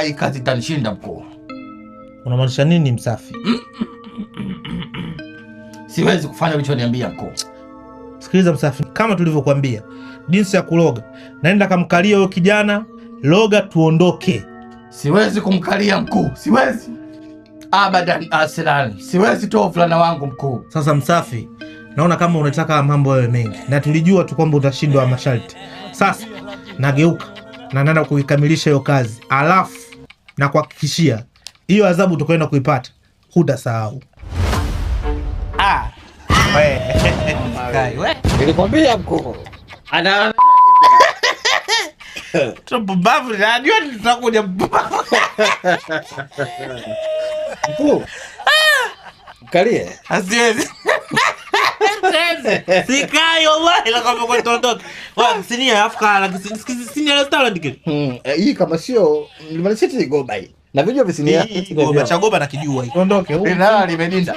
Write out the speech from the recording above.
hii kazi itanishinda mkuu. Unamaanisha nini Msafi? Siwezi kufanya ulichoniambia mkuu. Sikiliza Msafi, kama tulivyokuambia jinsi ya kuloga, naenda kamkalia huyo kijana, loga tuondoke. Siwezi kumkalia mkuu, siwezi. Abadan aslan, siwezi toa fulana wangu mkuu. Sasa Msafi, naona kama unataka mambo yawe mengi, na tulijua tu kwamba utashindwa masharti. Sasa nageuka na naenda kuikamilisha hiyo kazi, alafu na kuhakikishia hiyo adhabu utakwenda kuipata hutasahau. Nilikwambia mkuu. Ana Tumbavu, najua tutakuja mpumbavu. Mkuu. Mkalie. Asiwezi. Sikai wallahi la kama kwa tondoka. Wa sinia afka sinia la stala ndike. Hii kama sio nimalisiti goba hii. Na vijua visinia. Goba cha goba na kijua hii. Tondoke. limedinda.